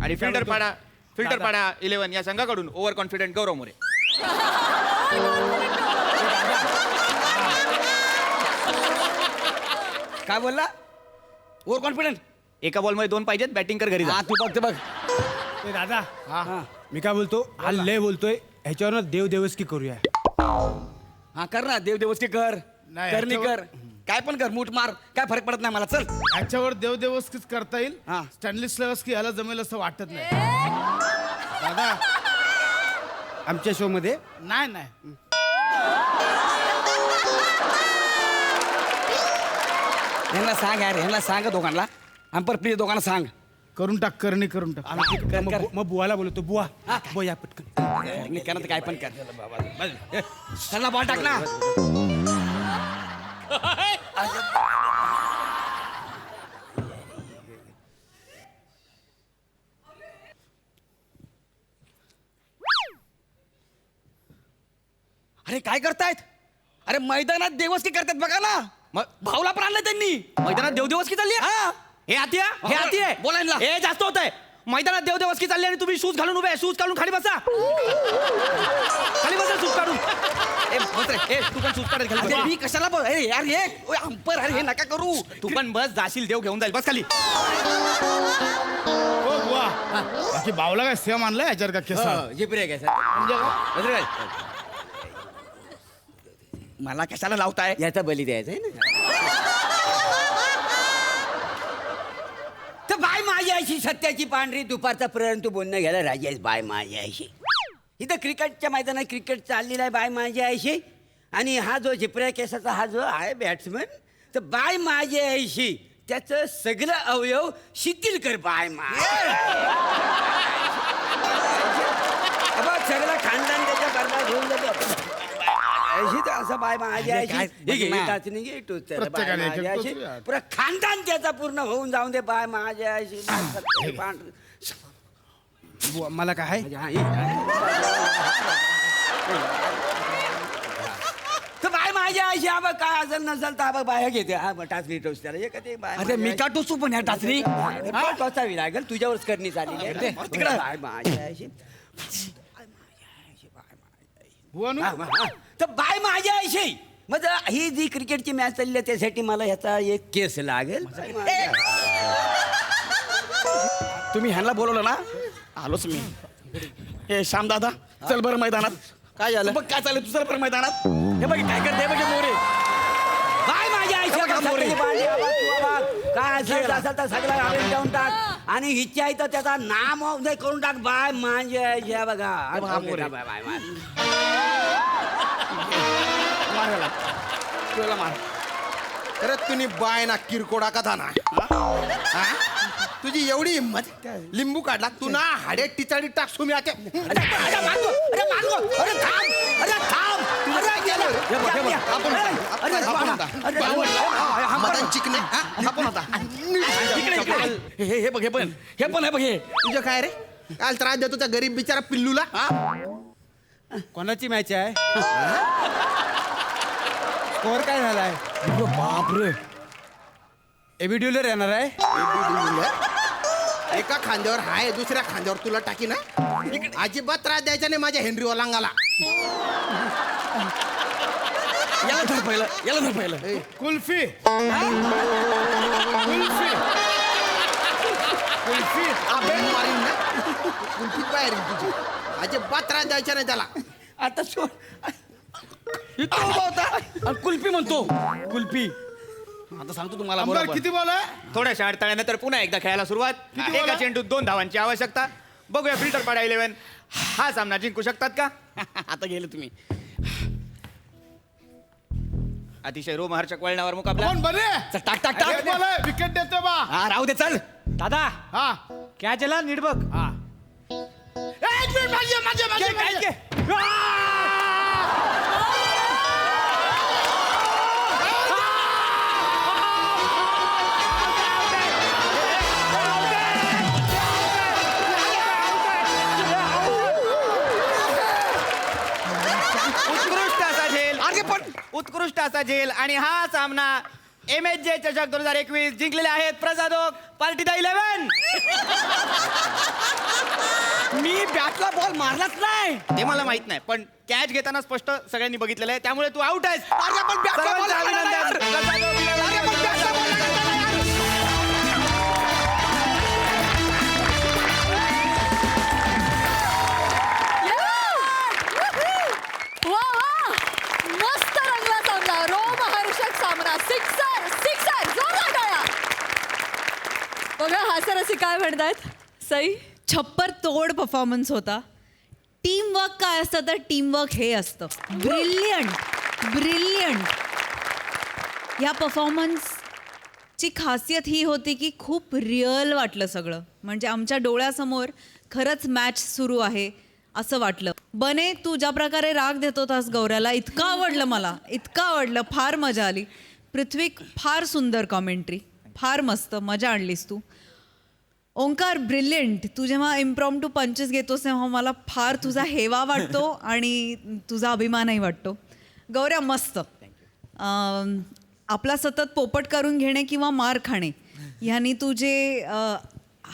आणि फिल्टर पाडा 11 या संघाकडून ओव्हर कॉन्फिडंट गौरव मोरे. काय बोलला ओव्हर कॉन्फिडंट एका बॉलमध्ये 2 पाहिजेत, बॅटिंग कर घरी जा. हा तू बघ ते बघ ए दादा मी काय बोलतो हा लय बोलतोय ह्याच्यावर देव देवस्की करूया. हा कर ना देव देवस्की कर नाही, करणी ह्याच्यावर- कर काय पण कर मूठ मार काय फरक पडत नाही मला चल ह्याच्यावर देवदेवस्कीच करता येईल. हा. स्टॅनली स्लेवस्की याला जमेल असं वाटत नाही. दादा आमच्या शो मध्ये नाही नाही ह्यांना सांग यार ह्यांना सांग दोघांना अंपर प्लीज दोघांना सांग करून टाक करणी करून टाक. कर, कर. मग बुवाला बोलतो बुवा बुवा या पटकन. करणी कर ना तर काय पण कर चला बॉल टाक ना अरे काय करतायत अरे मैदानात देवस्की करतात बघा ना मग भावला पण आणलं त्यांनी मैदानात देवदेवस्की चालली आहे? हा हे आतिया हे हा, आतिया बोलायला. हे जास्त होत आहे. मैदानात देवदेवस्की चालली आणि तुम्ही शूज घालून उभे आहे. शूज काढून खाली बसा. खाली बसा शूज काढून. ए बस रे. ए तू पण शूज काढ खाली अरे बस. मी कशाला बोल अरे यार हे ओय, अंपर अरे हे नका करू तू पण बस जाशील देव घेऊन जाईल बस खाली. ओ बुवा बाकी बावला काय सेम आणलाय ह्याच्यावर का केसा जिपरे काय मला कशाला लावताय याचा बली द्यायचा आहे ना. तर बाय माझी अशी सत्याची पांढरी दुपारचा पर्यंत बोलणं घ्यायला राजी आहेस बाय माझी अशी. इथं क्रिकेटच्या मैदानात क्रिकेट चाललेला आहे बाय माझी अशी. आणि हा जो झिपऱ्या केसाचा हा जो आहे बॅट्समन तर बाय माझी अशी त्याचं सगळं अवयव शिथिल कर बाय सगळं खानदान त्याच्या बरबाद होऊन जातो अशी तर असं बाय माझी अशी चाचणी घे टोचर बाय प्रत्येकाने माझी एक-एक अशी टोचू यार. पुरा खानदान त्याचा पूर्ण होऊन जाऊन दे बाय माझ्या अशी बुवा, मला काय तर बाय माझ्या अशी हा बघ काय असेल नसेल तर हा बघ बाया घेते हा बघ टाचणी टोच त्याला एक ते बाय अरे मी का टोचू पण ह्या टाचणी टोचावी लागेल तुझ्यावरच करणी चालली आहे तिकडं. बाय माझ्या अशी बुवा नु तर बाय माझ्या अशी मग ही जी क्रिकेटची मॅच चालली आहे त्यासाठी मला ह्याचा एक केस लागेल तुम्ही ह्यांना बोलवलं ना आलोच मी हे श्याम दादा चल बरं मैदानात काय झालं बघ काय चाललं तू चल बरं मैदानात हे बघ काय करते बघ हे मोरे बाय माझ्या हे बघा मोरे. काय असेल असेल तर सगळं घालून देऊन टाक आणि हिच्या इथं त्याचा नाम उदय करून टाक बाय माझ्या आईच्या बघा बघा मोरे. बाय बाय बाय मार ह्याला. तू ह्याला मार अरे तुम्ही बाय ना किरकोडा का था ना हा? तुझी एवढी हिंमत लिंबू काढला तू ना हाडे टिचाडी टाकसू मी आता अरे मागो अरे मागो अरे थांब अरे थांब अरे गेलं. हे बघ, हे बघ. आपण अरे आपण बाबा. होता. अरे मदन चिकने आपण होता इकडे इकडे हे बघ हे पण आहे बघ हे तुझं काय रे काल त्रास देतो त्या गरीब बिचारा पिल्लूला कोणाची मॅच आहे स्कोअर काय झालाय बापरे एबी ड्युलर येणार आहे एका खांद्यावर हाय दुसऱ्या खांद्यावर तुला टाकी ना अजिबात त्रास द्यायचा नाही माझ्या हेनरी ओलांगाला याला धर पहिलं कुल्फी कुल्फी कुल्फी अबे मारीन ना कुल्फीत बाहेर येईल तुझी अजिबात त्रास द्यायचा नाही त्याला आता सोड इथं उभा होता आणि कुल्फी म्हणतो कुल्फी आता सांगतो तुम्हाला आमदार बरोबर. किती बॉल आहे थोड्याशा अडथळ्यानंतर पुन्हा एकदा खेळायला सुरुवात. किती एका बोला? चेंडूत 2 धावांची आवश्यकता. बघूया फिल्टर पाडा 11 हा सामना जिंकू शकतात का? आता गेले तुम्ही अतिशय रोमहर्षक वळणावर मुकाबला. कोण बने चल, टाक टाक एक टाक बॉल आहे विकेट देतो बा हा राहू दे चल दादा हा क्या चला नीट बघ हा एक मिनिट माझे उत्कृष्ट असा झेल अरे पण उत्कृष्ट असा झेल आणि हा सामना MSJ चषक 2021 जिंकलेले आहेत Prasad Oak party the 11. Me बॅटला ball मारलाच नाही. ते मला माहित नाही पण कॅच घेताना स्पष्ट सगळ्यांनी बघितलेलं आहे त्यामुळे तू आउट आहेस. अरे पण बॅटला बॉल सर्वांचं लागला नाही अभिनंदन. यार. अरे पण बॅटला बॉल लागला नाही यार. वा वा मस्त रंगला सामना रोमहर्षक सामना सिक्सर सिक्सर जोरदार टाळ्या बघा हास्यरसिक काय म्हणतायत सई छप्पर तोड परफॉर्मन्स होता. टीमवर्क काय असतं तर टीमवर्क हे असतं. Brilliant brilliant. या परफॉर्मन्सची खासियत ही होती की खूप रिअल वाटलं सगळं. म्हणजे आमच्या डोळ्यासमोर खरंच मॅच सुरू आहे असं वाटलं. बने तू ज्या प्रकारे राग देत होतास गौऱ्याला इतकं आवडलं मला, इतकं आवडलं, फार मजा आली. पृथ्वी फार सुंदर कॉमेंट्री, फार मस्त मजा आणलीस तू. ओंकार ब्रिलियंट. तू जेव्हा इम्प्रॉम्प्टू पंचेस घेतोस तेव्हा मला फार तुझा हेवा वाटतो आणि तुझा अभिमानही वाटतो. गौऱ्या मस्त. आपला सतत पोपट करून घेणे किंवा मार खाणे ह्यानी तू जे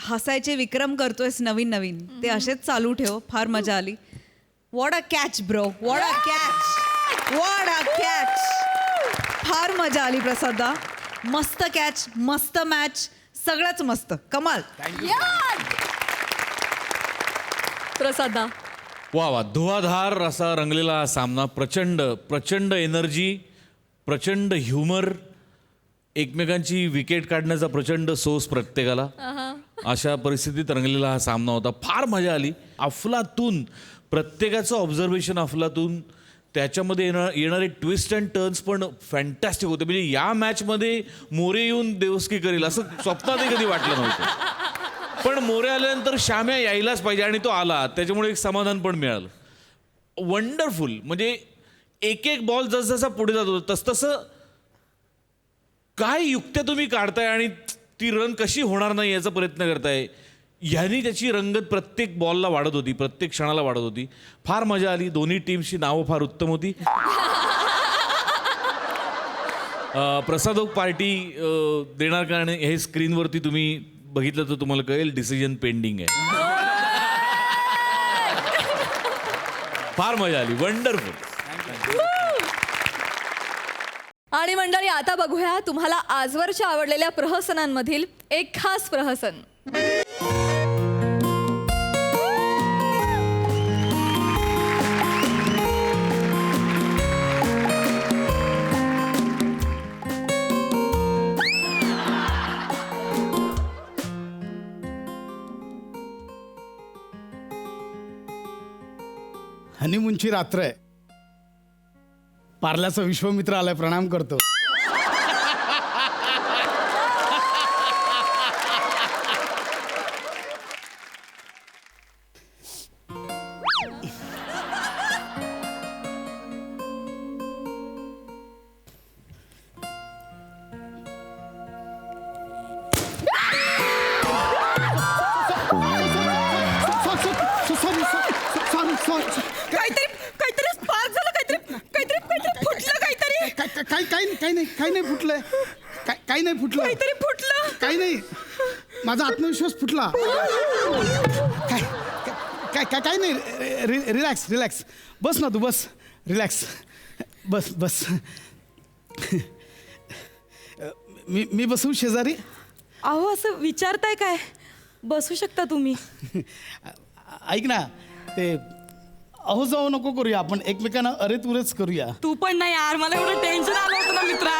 हसायचे विक्रम करतोयस नवीन नवीन ते असेच चालू ठेव. फार मजा आली. What a catch bro, what a catch, what a catch. फार मजा आली प्रसादा. मस्त कॅच, मस्त मॅच, सगळंच मस्त, कमाल. प्रसादा वा वा धुवाधार असा रंगलेला हा सामना. प्रचंड प्रचंड एनर्जी, प्रचंड ह्युमर, एकमेकांची विकेट काढण्याचा प्रचंड सोस प्रत्येकाला. अशा परिस्थितीत रंगलेला हा सामना होता. फार मजा आली. अफलातून प्रत्येकाचं ऑब्झर्वेशन अफलातून. त्याच्यामध्ये येणारे ट्विस्ट अँड टर्न्स पण फॅन्टॅस्टिक होते. म्हणजे या मॅचमध्ये मोरे येऊन देवस्की करेल असं स्वप्नातही कधी वाटलं नव्हतं. पण मोरे आल्यानंतर श्याम्या यायलाच पाहिजे आणि तो आला. त्याच्यामुळे एक समाधान पण मिळालं. वंडरफुल. म्हणजे एक एक बॉल जसजसा पुढे जात होता तसतसं काय युक्त्या तुम्ही काढताय आणि ती रन कशी होणार नाही याचा प्रयत्न करताय. ह्यानी त्याची रंगत प्रत्येक बॉलला वाढत होती, प्रत्येक क्षणाला वाढत होती. फार मजा आली. दोन्ही टीमची नावं फार उत्तम होती. प्रसादोक पार्टी देणार कारण हे स्क्रीनवरती तुम्ही बघितलं तर तुम्हाला कळेल. डिसिजन पेंडिंग आहे. फार मजा आली. वंडरफुल. आणि मंडळी आता बघूया तुम्हाला आजवरच्या आवडलेल्या प्रहसनांमधील एक खास प्रहसन. हनीमूनची रात्र आहे. पार्ल्याचा विश्वमित्र आलाय, प्रणाम करतो. काहीतरी काहीतरी स्पार्क झालं. काहीतरी काहीतरी काहीतरी फुटलं. काहीतरी काही नाही फुटलंय. काही नाही फुटलं. काहीतरी फुटलं. काही नाही. माझा आत्मविश्वास फुटला. काय नाही. Relax relax. बस ना तू, बस. रिलॅक्स. बस बस. मी बसू शेजारी? अहो असं विचारताय काय? बसू शकता तुम्ही. ऐक ना, ते अहो जाऊ नको करूया आपण. एकमेकांना अरे तुरेच करूया. तू पण नाही यार, मला एवढं टेन्शन आलं होतं ना मित्रा.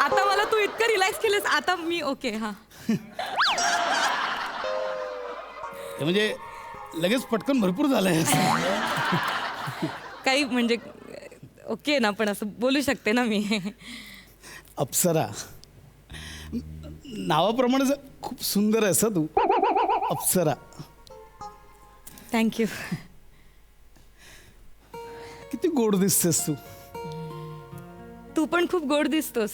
आता मला तू इतकं रिलॅक्स केलंस. आता मी ओके. हा म्हणजे लगेच पटकन भरपूर झालंय. काही म्हणजे ओके ना, पण असं बोलू शकते ना मी. अप्सरा नावाप्रमाणे खूप सुंदर आहेस तू. अप्सरा. थँक्यू. किती गोड दिसतेस तू. तू पण खूप गोड दिसतोस.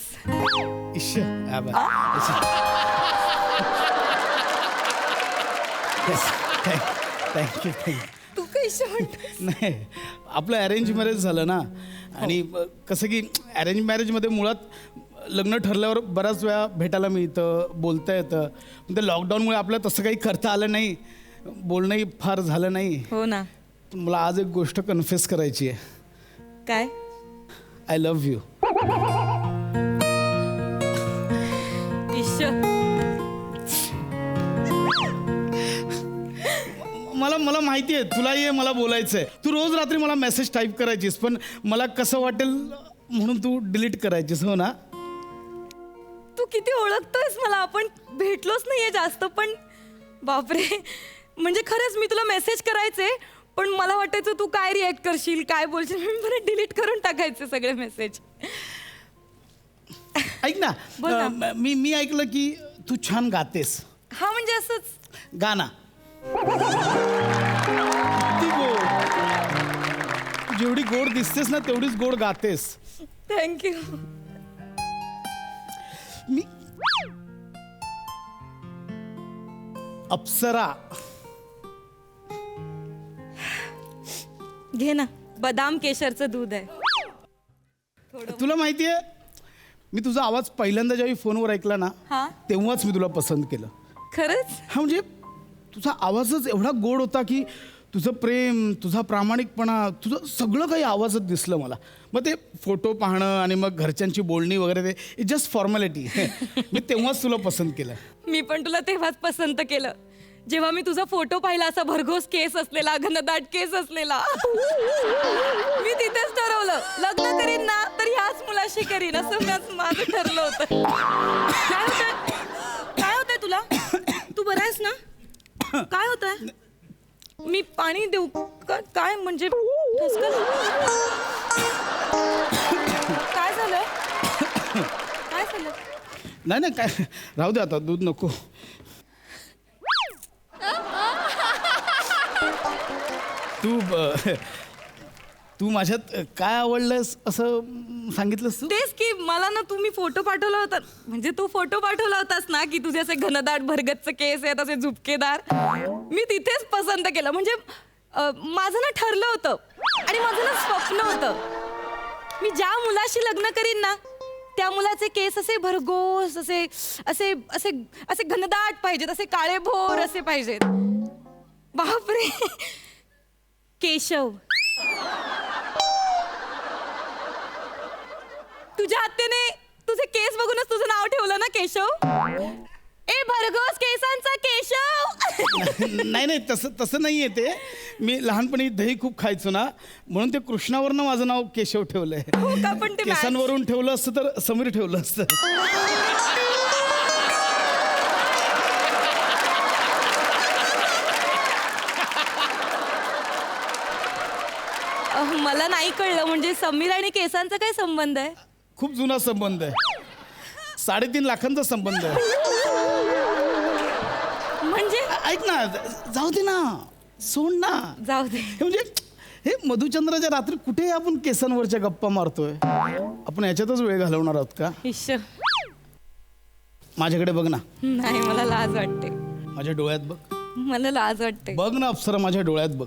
थँक्यू. तू कशी म्हणतोस? नाही, आपलं अरेंज मॅरेज झालं ना. आणि कसं की अरेंज मॅरेजमध्ये मुळात लग्न ठरल्यावर बऱ्याच वेळा भेटायला मिळतं, बोलता येतं. पण ते लॉकडाऊनमुळे आपल्याला तसं काही करता आलं नाही. बोलणंही फार झालं नाही. हो ना. पण मला आज एक गोष्ट कन्फेस करायची आहे. काय? I love you. मला माहिती आहे तुलाही मला बोलायचं आहे. तू रोज रात्री मला मेसेज टाईप करायचीस, पण मला कसं वाटेल म्हणून तू डिलीट करायचीस. हो ना? तू किती ओळखतोयस मला. आपण भेटलोच नाहीये जास्त, पण बापरे, म्हणजे खरंच मी तुला मेसेज करायचे, पण मला वाटायचं तू काय रिॲक्ट करशील, काय बोलशील, मी बरं डिलीट करून टाकायचे सगळे मेसेज. ऐक ना, मी ऐकलं की तू छान गातेस. हा म्हणजे असंच. गाना किती गोड. तू जेवढी गोड दिसतेस ना तेवढीच गोड गातेस. थँक्यू. मी अप्सरा. घे ना, बदाम केशरचं दूध आहे. तुला माहिती आहे मी तुझा आवाज पहिल्यांदा ज्यावेळी फोनवर ऐकला ना हा, तेव्हाच मी तुला पसंत केलं. खरंच? हा म्हणजे तुझा आवाजच एवढा गोड होता की तुझं प्रेम, तुझा प्रामाणिकपणा, तुझं सगळं काही आवाजात दिसलं मला. मग ते फोटो पाहणं आणि मग घरच्यांची बोलणी वगैरे ते इट जस्ट फॉर्मॅलिटी. मी तेव्हाच तुला पसंत केलं. मी पण तुला तेव्हाच पसंत केलं जेव्हा मी तुझा फोटो पाहिला, असा भरघोस केस असलेला, घनदाट केस असलेला. मी तिथेच ठरवलं लग्न करीन ना तर ह्याच मुलाशी करीन, असं माझं ठरलं होतं. काय होतंय तुला? तू बरा आहेस ना? काय होतंय? मी पाणी देऊ का? काय म्हणजे काय झालं? काय झालं? नाही काय राहू दे आता, दूध नको. तू माझ्यात काय आवडलंस असं सांगितलंस तू? तेच की मला ना तुम्ही फोटो पाठवला होता, म्हणजे तू फोटो पाठवला होतास ना की तुझे असे घनदाट भरगतचे केस आहेत, असे झुपकेदार. मी तिथेच पसंत केलं. म्हणजे माझं ना ठरलं होतं आणि माझं ना स्वप्न होतं, मी ज्या मुलाशी लग्न करीन ना त्या मुलाचे केस असे भरघोस, असे असे असे असे घनदाट पाहिजेत, असे काळेभोर असे पाहिजेत. बापरे, केशव. तुझ्या आत्याने तुझे केस बघूनच तुझं नाव ठेवलं ना, केशव. ए भरघोस केसांचा केशव. नाही तसं नाहीये ते. मी लहानपणी दही खूप खायचो ना, म्हणून ते कृष्णावरनं माझं नाव केशव ठेवलंय. हो का? पण ते केसांवरून ठेवलं असतं तर समीर ठेवलं असतं. मला नाही कळलं, म्हणजे समीर आणि केसांचा काय संबंध आहे? खूप जुना संबंध आहे. 3.5 लाखांचा संबंध आहे. म्हणजे ऐक ना, जाऊ दे ना, सोड ना, जाऊ दे. म्हणजे हे मधुचंद्राच्या रात्री कुठे आपण केसांवरच्या गप्पा मारतोय? आपण याच्यातच वेळ घालवणार आहोत का? माझ्याकडे बघ ना. नाही, मला लाज वाटते. माझ्या डोळ्यात बघ. मला लाज वाटते. बघ ना अप्सरा, माझ्या डोळ्यात बघ.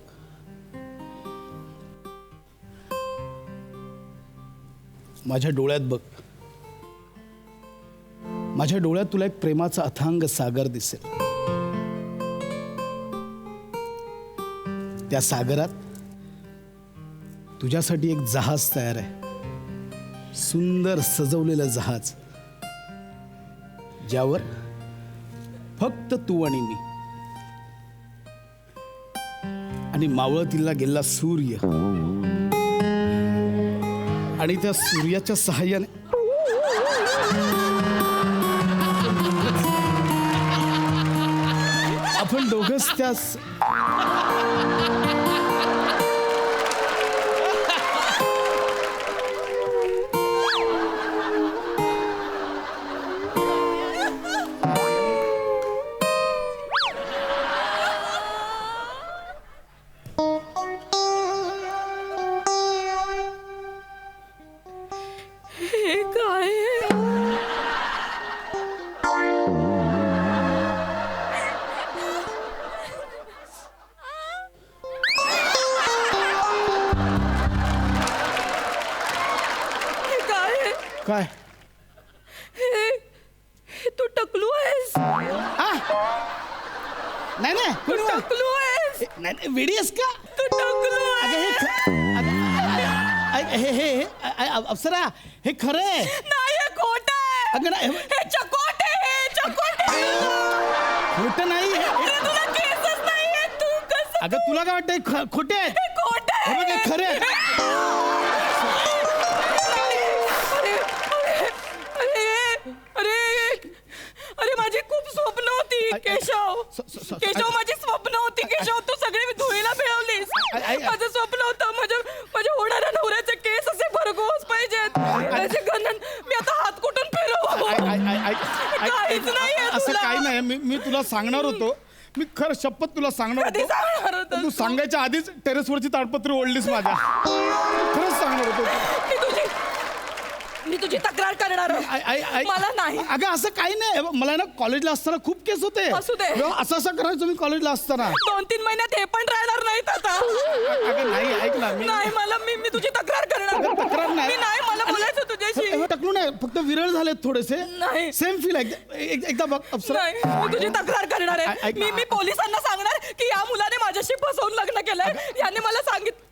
माझ्या डोळ्यात बघ. माझ्या डोळ्यात तुला एक प्रेमाचा अथांग सागर दिसेल. त्या सागरात तुझ्यासाठी एक जहाज तयार आहे, सुंदर सजवलेलं जहाज, ज्यावर फक्त तू आणि मी आणि मावळतीला गेला सूर्य, आणि त्या सूर्याच्या सहाय्याने आपण दोघंच त्या काय? हे तू टकलू आहेस. नाही कोणी टकलू आहेस नाही वेडी आहेस का अगं हे अप्सरा हे खरं आहे नाही खोट आहे अगं नाही हे चकोट आहे चकोट खोटं नाही तुला केसच नाहीये तू कसं अगं तुला काय वाटतंय खोटे आहेत हे खोट आहे हे बघ हे खरे आहेत अरे माझी खूप स्वप्न होती केशव केशव माझी स्वप्न होती केशव तू सगळी धुळीला मिळवलीस माझं स्वप्न होतं माझ्या होणाऱ्या नवऱ्याचे केस असे भरघोस पाहिजेत माझे गणन मी आता हात कुठून फिरवू काहीच नाहीये असं तुला. काही नाही मी तुला सांगणार होतो मी खरं शपथ तुला सांगणार कधी सांगणार होतो होतास तू तू? सांगायच्या आधीच टेरेसवरची ताडपत्री ओढलीस माझ्या खरंच सांगणार होतो मी तुझी तक्रार करणार मला नाही अगं असं काही नाही मला ना कॉलेजला असताना खूप केस होते असू दे. असं करायचो मी कॉलेजला असताना 2-3 महिन्यात हे पण राहणार नाहीत आता अगं नाही ऐक ना नाही मला मी तुझी तक्रार करणार तक्रार नाही. मी नाही मला बोलायचं तुझ्याशी टकलू नाही फक्त विरळ झालेत थोडेसे नाही. सेम फील एकदा बघ अप्सरा नाही मी तुझी तक्रार करणार आहे ऐक ना. मी पोलिसांना सांगणार की या मुलाने माझ्याशी फसवून लग्न केलंय याने मला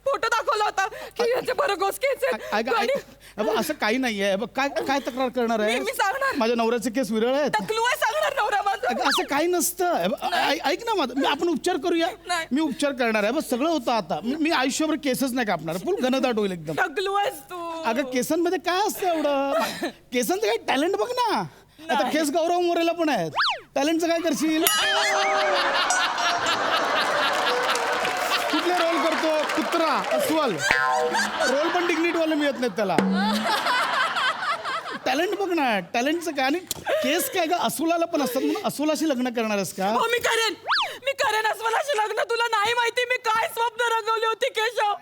फोटो दाखवला होता की याचे भरघोस केस आहेत. आणि असं काही नाहीये हे बघ, काय तक्रार करणार आहे मी सांगणार. माझ्या नवऱ्याचे केस विरळ आहेत टकलू आहे सांगणार नवरा माझा अगं, असं काही नसतं हे बघ, ऐक ना माझं आपण उपचार करूया नाही. मी उपचार करणार आहे बस सगळं होतं आता मी आयुष्यभर केसच नाही कापणार फुल घनदाट होईल एकदम टकलू आहेस तू अगं केसांमध्ये काय असतं एवढं केसांचं काही टॅलेंट बघ ना आता केस गौरव मोरेला पण आहेत टॅलेंटचं काय करशील कुठले रोल करतो कुत्रा अस्वल रोल पण डिग्निटीवाले मिळत नाहीत त्याला टॅलेंट बघ ना टॅलेंटचं काय आणि केस काय ग अस्वलाला पण असतात म्हणून अस्वलाशी लग्न करणार आहेस का हो मी करेन अस्वलाशी लग्न तुला नाही माहिती मी काय स्वप्न रंगवली होती केशव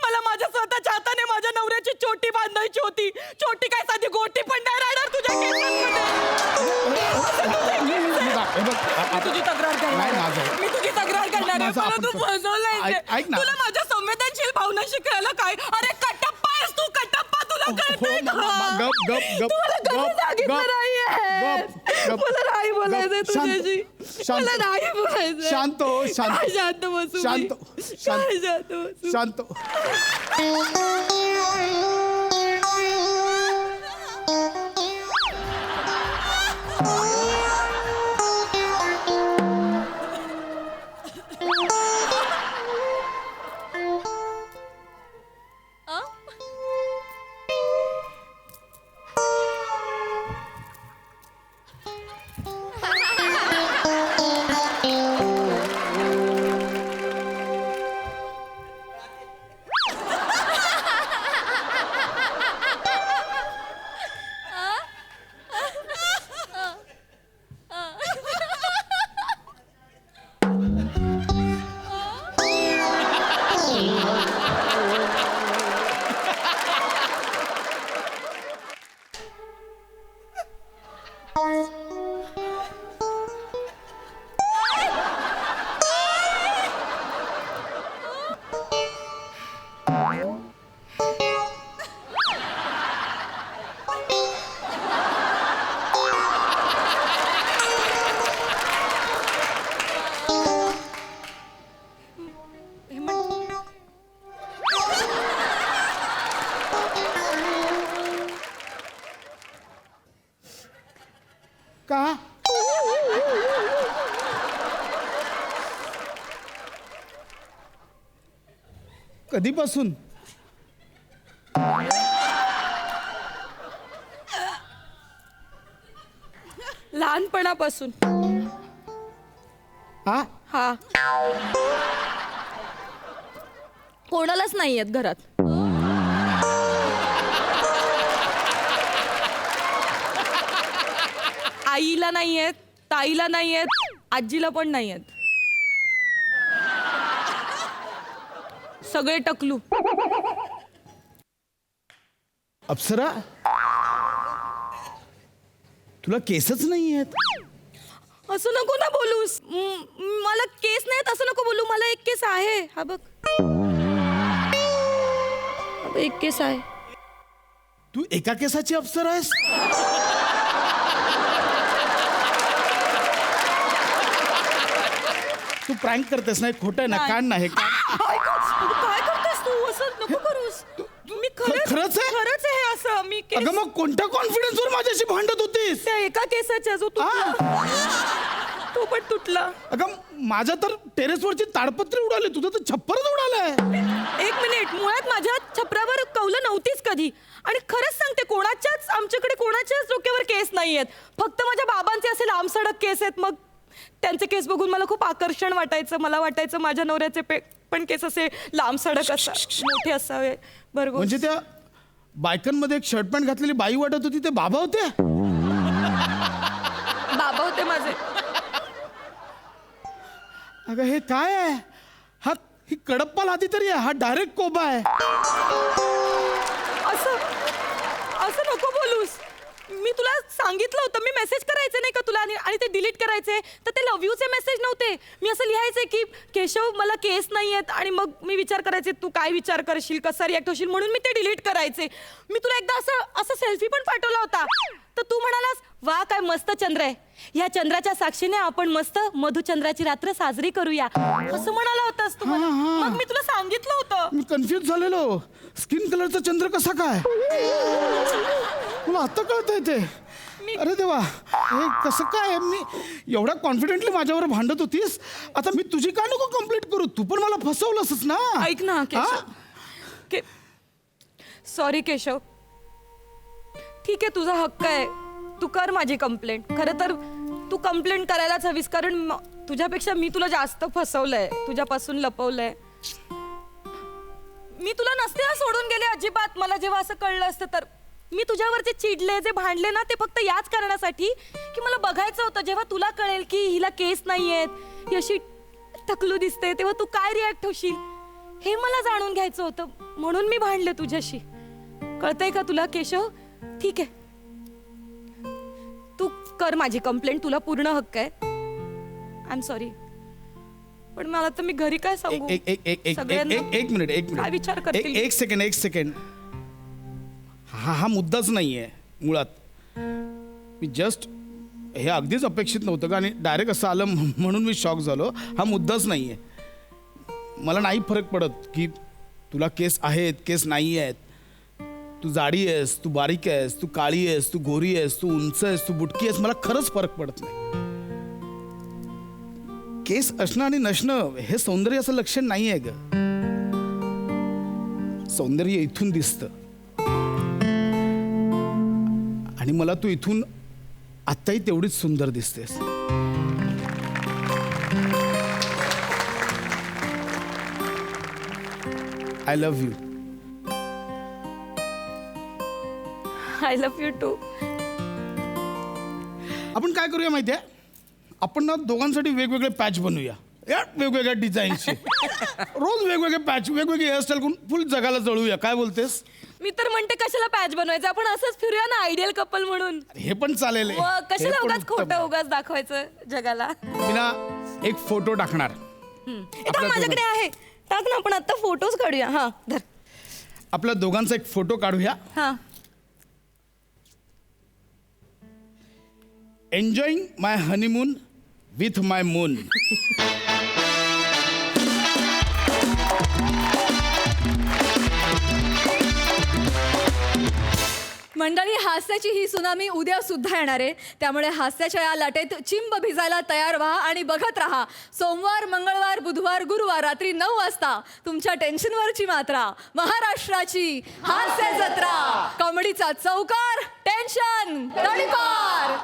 मला माझ्या स्वतःच्या हाताने माझ्या नवऱ्याची चोटी बांधायची होती चोटी काय साधी गोटी पण नाही राहणार तुझ्या केसांमध्ये तुझी तक्रार करणार मी तुझी तक्रार करणार आहे मला तू फसवलंय ऐक ना. तुला माझ्या संवेदनशील भावना शिकायला काय अरे कटप्पा आहेस तू कटप्पा तुला कळतंय का? गप तू मला कधी सांगितलं नाहीये. मला नाही बोलायचंय तुझ्याशी मला नाही बोलायचंय शांत हो काय शांत बसू शांत मी? शांत काय शांत बसू शांत का कधीपासून लहानपणापासून हा हा कोणालाच नाही आहेत घरात आईला नाही आहेत ताईला नाही आहेत आजीला पण नाही आहेत सगळे टकलू अप्सरा तुला केसच नाही आहेत असं नको ना बोलूस मला केस नाहीत असं नको बोलू मला एक केस आहे हा बघ एक केस आहे तू एका केसाची अप्सरा आहेस तू प्रँक करतेस ना, हे खोटं आहे ना, काढ ना हे काढ. काय करतोस तू असं नको करूस. मी खरंच आहे? खरंच आहे असं मी अगं मग कोणत्या कॉन्फिडन्सवर माझ्याशी भांडत होतीस? त्या एका केसाच्या जो तो पण तुटला. अगं माझ्या तर टेरेसवरची ताडपत्री उडाली, तुझं तर छप्परच उडालंय. एक मिनिट, मुळात माझ्या छपरावर कौलं नव्हतीच कधी. आणि खरंच सांगते, आमच्याकडे कोणाच्याच डोक्यावर केस नाहीयेत. फक्त माझ्या बाबांचे असे लांबसडक केस आहेत. मग त्यांचे केस बघून मला खूप आकर्षण वाटायचं. मला वाटायचं माझ्या नवऱ्याचे पण केस असे लांबसडक मोठे असावे. बरोबर. म्हणजे त्या बायकांमध्ये एक शर्ट पॅन्ट घातलेली बाई वाटत होती, ते बाबा होते? बाबा होते माझे. अगं हे काय आहे? ही कडप्पा लादी तरी आहे, हा डायरेक्ट कोबा आहे. असं नको बोलूस. मी तुला सांगितलं होतं, मी मेसेज करायचे नाही का तुला, आणि ते डिलीट करायचे. तर ते लव्ह यूचे मेसेज नव्हते. मी असं लिहायचे की केशव मला केस नाही आहेत, आणि मग मी विचार करायचे तू काय विचार करशील, कसा रिॲक्ट होशील, म्हणून मी ते डिलीट करायचे. मी तुला एकदा असं सेल्फी पण पाठवला होता. तर तू म्हणालास वा काय मस्त चंद्र आहे, या चंद्राच्या साक्षीने आपण मस्त मधुचंद्राची रात्र साजरी करूया, असं म्हणाला होतास तू मला. मग मी तुला सांगितलं होतं. मी कन्फ्युज झालेलो, स्किन कलरचा चंद्र कसा काय? मला आता कळतंय ते. अरे देवा, हे कसं काय? मी एवढ्या कॉन्फिडेंटली माझ्यावर भांडत होतीस, आता मी तुझी का नको कंप्लीट करू? तू पण मला फसवलंसच ना. ऐक ना केशव, सॉरी केशव. ठीक आहे, तुझा हक्क आहे, तू कर माझी कंप्लेंट. खरं तर तू कंप्लेंट करायलाच हवीस, कारण तुझ्यापेक्षा मी तुला जास्त फसवलंय, तुझ्यापासून लपवलंय. मी तुला नसते सोडून गेले अजिबात. मला जेव्हा असं कळलं असतं तर मी तुझ्यावर जे चिडले, जे भांडले ना, ते फक्त याच कारणासाठी की मला बघायचं होतं जेव्हा तुला कळेल की हिला केस नाहीयेत, ही अशी टकलू दिसते, तेव्हा तू काय रिॲक्ट होशील हे मला जाणून घ्यायचं होतं. म्हणून मी भांडले तुझ्याशी. कळतंय का तुला केशव? ठीक आहे, तू कर माझी कंप्लेंट, तुला पूर्ण हक्क आहे. आय एम सॉरी, पण मला तर मी घरी काय सांगू? एक मिनिट काय विचार करतील? एक सेकंड. हा मुद्दाच नाहीये मुळात. मी जस्ट हे अगदीच अपेक्षित नव्हतं का, आणि डायरेक्ट असं आलं म्हणून मी शॉक झालो. हा मुद्दाच नाहीये. मला नाही फरक पडत की तुला केस आहेत, केस नाही आहेत, तू जाडी आहेस, तू बारीक आहेस, तू काळी आहेस, तू गोरी आहेस, तू उंच आहेस, तू बुटकी आहेस, मला खरंच फरक पडत नाही. केस असणं आणि नसणं हे सौंदर्याचं लक्षण नाही आहे ग. सौंदर्य इथून दिसतं, आणि मला तू इथून आत्ताही तेवढीच सुंदर दिसतेस. I love you. I love you too. आपण काय करूया माहितीये, आपण ना दोघांसाठी वेगवेगळे पॅच बनवूया, वेगवेगळ्या डिझाईनचे. रोज वेगवेगळे पॅच, वेगवेगळे हेअरस्टाईल करून फुल जगाला जळूया. काय बोलतेस? मी तर म्हणते कशाला पॅच बनवायचं, आपण असंच फिरूया ना आयडियल कपल म्हणून. हे पण चालेल. कशाला उगाच खोटं उगाच दाखवायचं जगाला. मी ना एक फोटो टाकणार. माझ्याकडे आहे, टाक ना, आपण आता फोटोज काढूया. हा धर. आपल्या दोघांचा एक फोटो काढूया. हा. Enjoying my honeymoon with my moon. मंडळी, हास्याची ही सुनामी उद्या सुद्धा येणार आहे, त्यामुळे हास्याच्या या लाटेत चिंब भिजायला तयार व्हा आणि बघत राहा. सोमवार, मंगळवार, बुधवार, गुरुवार रात्री 9 वाजता तुमच्या टेन्शनवरची मात्रा, महाराष्ट्राची हास्य जत्रा. कॉमेडीचा चौकार, टेन्शन तडीपार.